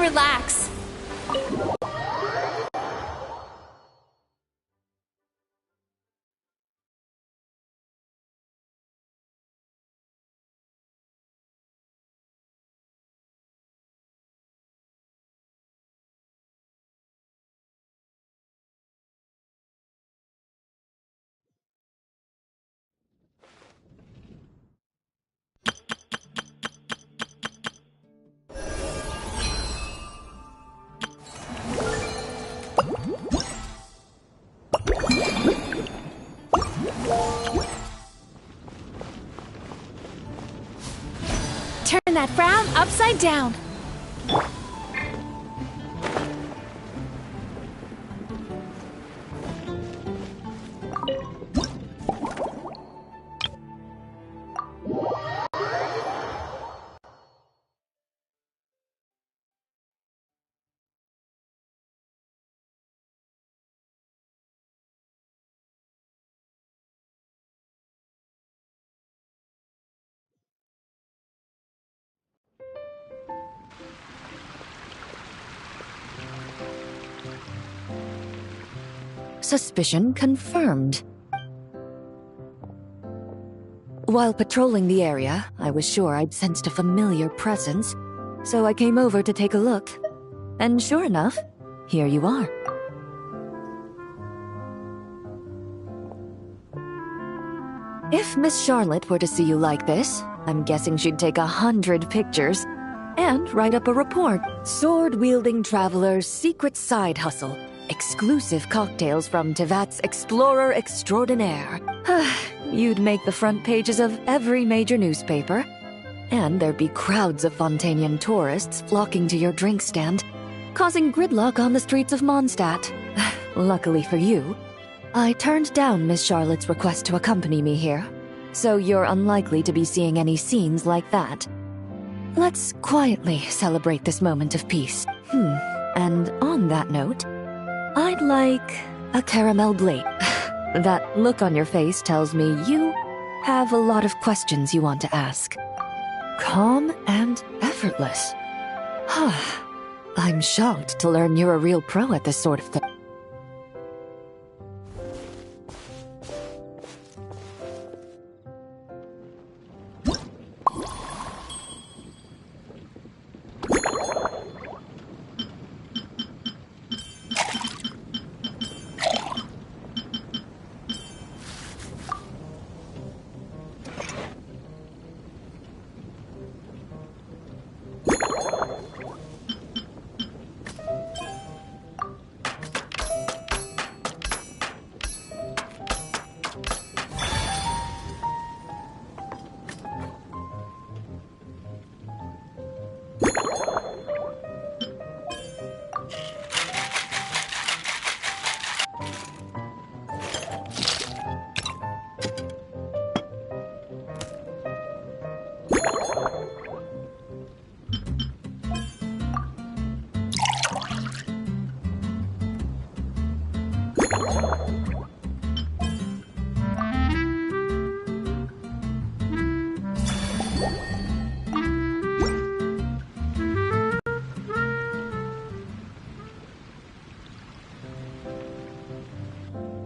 and relax. Turn that frown upside down. Suspicion confirmed. While patrolling the area, I was sure I'd sensed a familiar presence, so I came over to take a look. And sure enough, here you are. If Miss Charlotte were to see you like this, I'm guessing she'd take 100 pictures and write up a report. Sword-wielding traveler's secret side hustle. Exclusive cocktails from Tevat's Explorer Extraordinaire. You'd make the front pages of every major newspaper. And there'd be crowds of Fontanian tourists flocking to your drink stand, causing gridlock on the streets of Mondstadt. Luckily for you, I turned down Miss Charlotte's request to accompany me here, so you're unlikely to be seeing any scenes like that. Let's quietly celebrate this moment of peace. And on that note, I'd like a caramel blade. That look on your face tells me you have a lot of questions you want to ask. Calm and effortless. I'm shocked to learn you're a real pro at this sort of thing.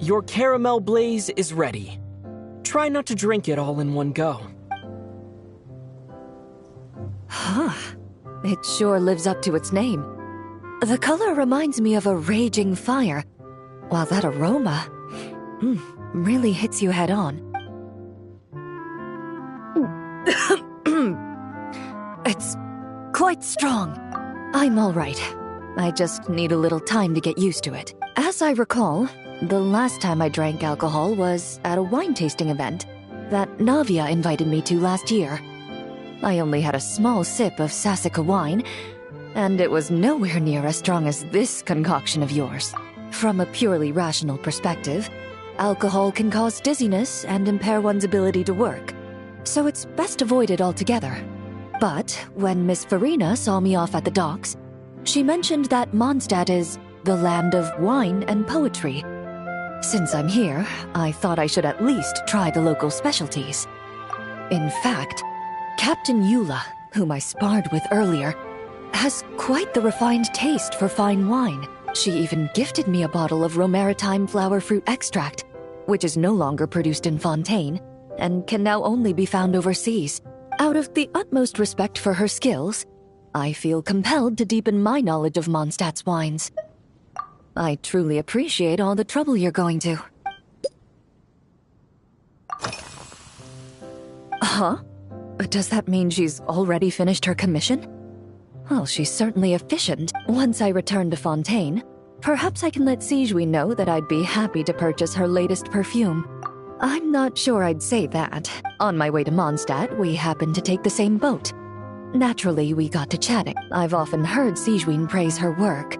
Your caramel blaze is ready. Try not to drink it all in one go. It sure lives up to its name. The color reminds me of a raging fire, while that aroma really hits you head on. It's quite strong. I'm all right. I just need a little time to get used to it. As I recall, the last time I drank alcohol was at a wine tasting event that Navia invited me to last year. I only had a small sip of Sassica wine, and it was nowhere near as strong as this concoction of yours. From a purely rational perspective, alcohol can cause dizziness and impair one's ability to work, so it's best avoided altogether. But when Miss Farina saw me off at the docks, she mentioned that Mondstadt is the land of wine and poetry. Since I'm here, I thought I should at least try the local specialties. In fact, Captain Eula, whom I sparred with earlier, has quite the refined taste for fine wine. She even gifted me a bottle of Romaritime flower fruit extract, which is no longer produced in Fontaine and can now only be found overseas. Out of the utmost respect for her skills, I feel compelled to deepen my knowledge of Mondstadt's wines. I truly appreciate all the trouble you're going to. Huh? Does that mean she's already finished her commission? Well, she's certainly efficient. Once I return to Fontaine, perhaps I can let Sigewinne know that I'd be happy to purchase her latest perfume. I'm not sure I'd say that. On my way to Mondstadt, we happened to take the same boat. Naturally, we got to chatting. I've often heard Sigewinne praise her work.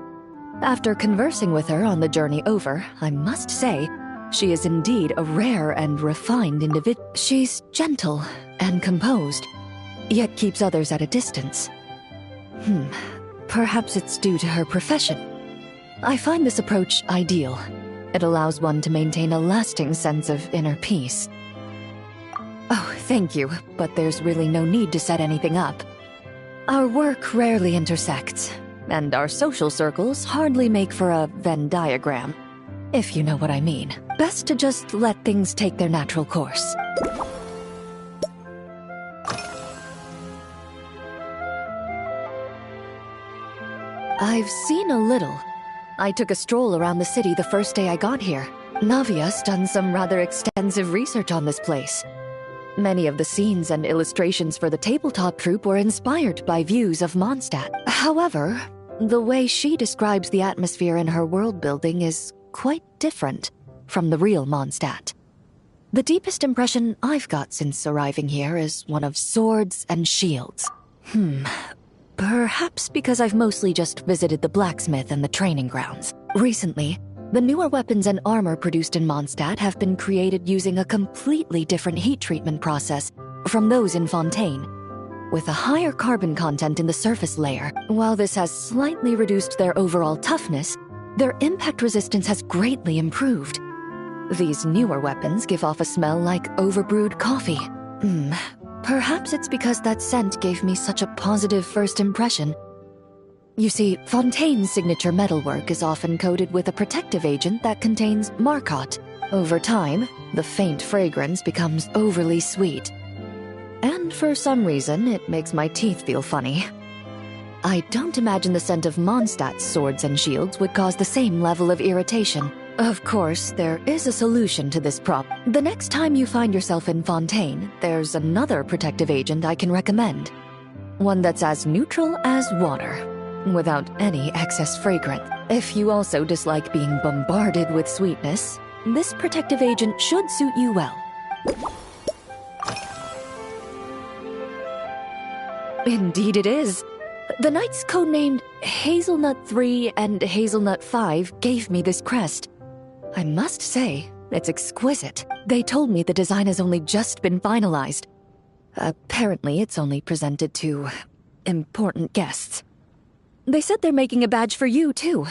After conversing with her on the journey over, I must say, she is indeed a rare and refined individual. She's gentle and composed, yet keeps others at a distance. Perhaps it's due to her profession. I find this approach ideal. It allows one to maintain a lasting sense of inner peace. Oh, thank you, but there's really no need to set anything up. Our work rarely intersects, and our social circles hardly make for a Venn diagram, if you know what I mean. Best to just let things take their natural course. I've seen a little. I took a stroll around the city the first day I got here. Navia's done some rather extensive research on this place. Many of the scenes and illustrations for the tabletop troupe were inspired by views of Mondstadt. However, the way she describes the atmosphere in her world building is quite different from the real Mondstadt. The deepest impression I've got since arriving here is one of swords and shields. Perhaps because I've mostly just visited the blacksmith and the training grounds. Recently, the newer weapons and armor produced in Mondstadt have been created using a completely different heat treatment process from those in Fontaine, with a higher carbon content in the surface layer. While this has slightly reduced their overall toughness, their impact resistance has greatly improved. These newer weapons give off a smell like overbrewed coffee. Perhaps it's because that scent gave me such a positive first impression. You see, Fontaine's signature metalwork is often coated with a protective agent that contains Marcotte. Over time, the faint fragrance becomes overly sweet. And for some reason, it makes my teeth feel funny. I don't imagine the scent of Mondstadt's swords and shields would cause the same level of irritation. Of course, there is a solution to this problem. The next time you find yourself in Fontaine, there's another protective agent I can recommend. One that's as neutral as water, without any excess fragrance. If you also dislike being bombarded with sweetness, this protective agent should suit you well. Indeed it is. The knights codenamed Hazelnut 3 and Hazelnut 5 gave me this crest. I must say, it's exquisite. They told me the design has only just been finalized. Apparently, it's only presented to important guests. They said they're making a badge for you, too,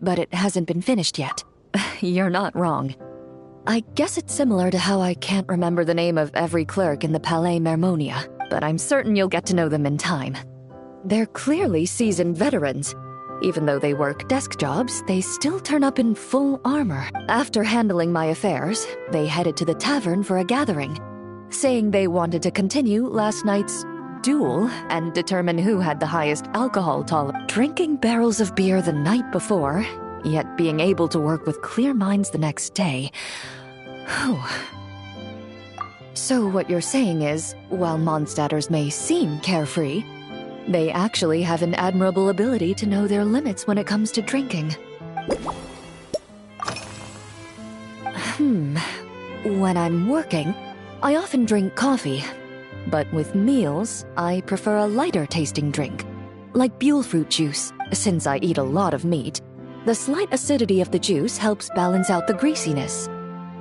but it hasn't been finished yet. You're not wrong. I guess it's similar to how I can't remember the name of every clerk in the Palais Mermonia, but I'm certain you'll get to know them in time. They're clearly seasoned veterans. Even though they work desk jobs, they still turn up in full armor. After handling my affairs, they headed to the tavern for a gathering, saying they wanted to continue last night's duel and determine who had the highest alcohol tolerance. Drinking barrels of beer the night before, yet being able to work with clear minds the next day. So what you're saying is, while Mondstadters may seem carefree, they actually have an admirable ability to know their limits when it comes to drinking. When I'm working, I often drink coffee. But with meals, I prefer a lighter tasting drink, like Buell fruit juice. Since I eat a lot of meat, the slight acidity of the juice helps balance out the greasiness.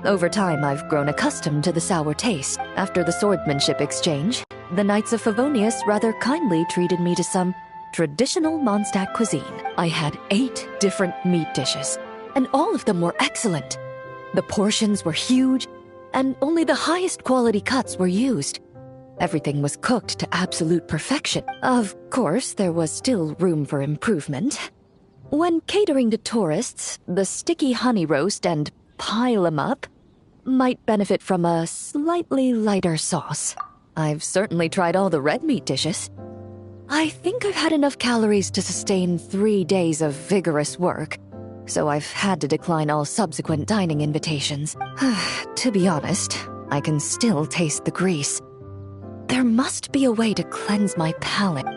Over time, I've grown accustomed to the sour taste. After the swordsmanship exchange, the Knights of Favonius rather kindly treated me to some traditional Mondstadt cuisine. I had 8 different meat dishes, and all of them were excellent. The portions were huge, and only the highest quality cuts were used. Everything was cooked to absolute perfection. Of course, there was still room for improvement. When catering to tourists, the sticky honey roast and pile 'em up might benefit from a slightly lighter sauce. I've certainly tried all the red meat dishes. I think I've had enough calories to sustain 3 days of vigorous work, so I've had to decline all subsequent dining invitations. To be honest, I can still taste the grease. There must be a way to cleanse my palate.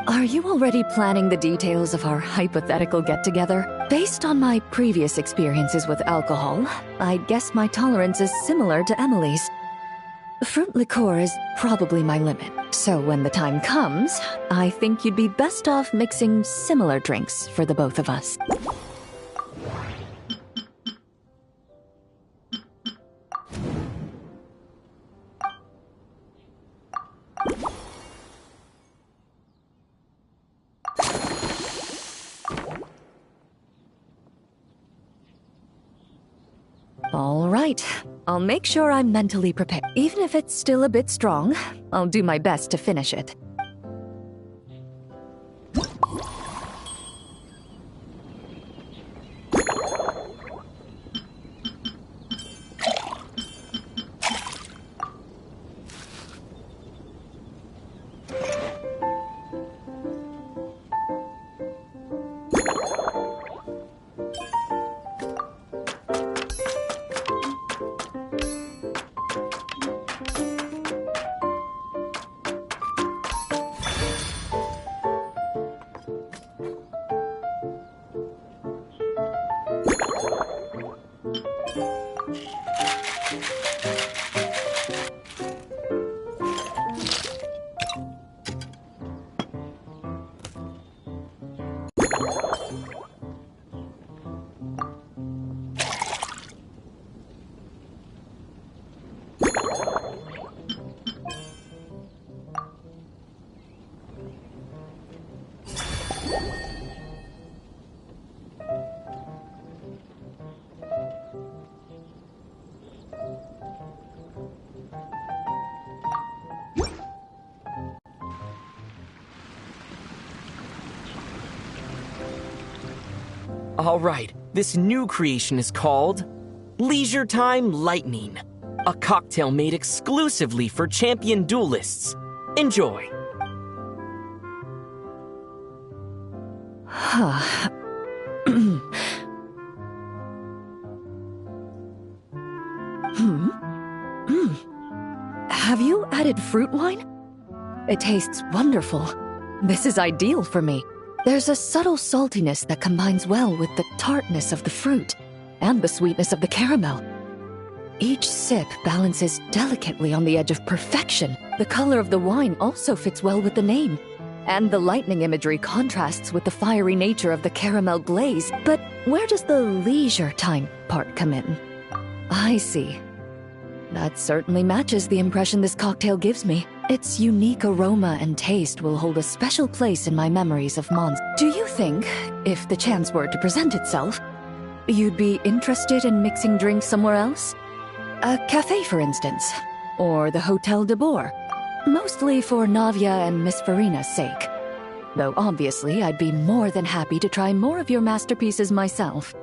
Are you already planning the details of our hypothetical get-together? Based on my previous experiences with alcohol, I'd guess my tolerance is similar to Emily's. Fruit liqueur is probably my limit, so when the time comes, I think you'd be best off mixing similar drinks for the both of us. All right, I'll make sure I'm mentally prepared. Even if it's still a bit strong, I'll do my best to finish it. All right, this new creation is called Leisure Time Lightning, a cocktail made exclusively for champion duelists. Enjoy. Have you added fruit wine? It tastes wonderful. This is ideal for me. There's a subtle saltiness that combines well with the tartness of the fruit and the sweetness of the caramel. Each sip balances delicately on the edge of perfection. The color of the wine also fits well with the name, and the lightning imagery contrasts with the fiery nature of the caramel glaze. But where does the leisure time part come in? I see. That certainly matches the impression this cocktail gives me. Its unique aroma and taste will hold a special place in my memories of Mons. Do you think, if the chance were to present itself, you'd be interested in mixing drinks somewhere else? A cafe, for instance, or the Hotel de Boer. Mostly for Navia and Miss Farina's sake. Though obviously I'd be more than happy to try more of your masterpieces myself.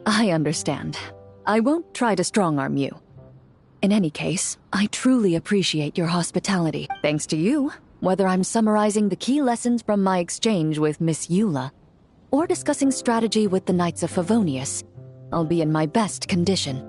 I understand. I won't try to strong-arm you. In any case, I truly appreciate your hospitality. Thanks to you, whether I'm summarizing the key lessons from my exchange with Miss Eula, or discussing strategy with the Knights of Favonius, I'll be in my best condition.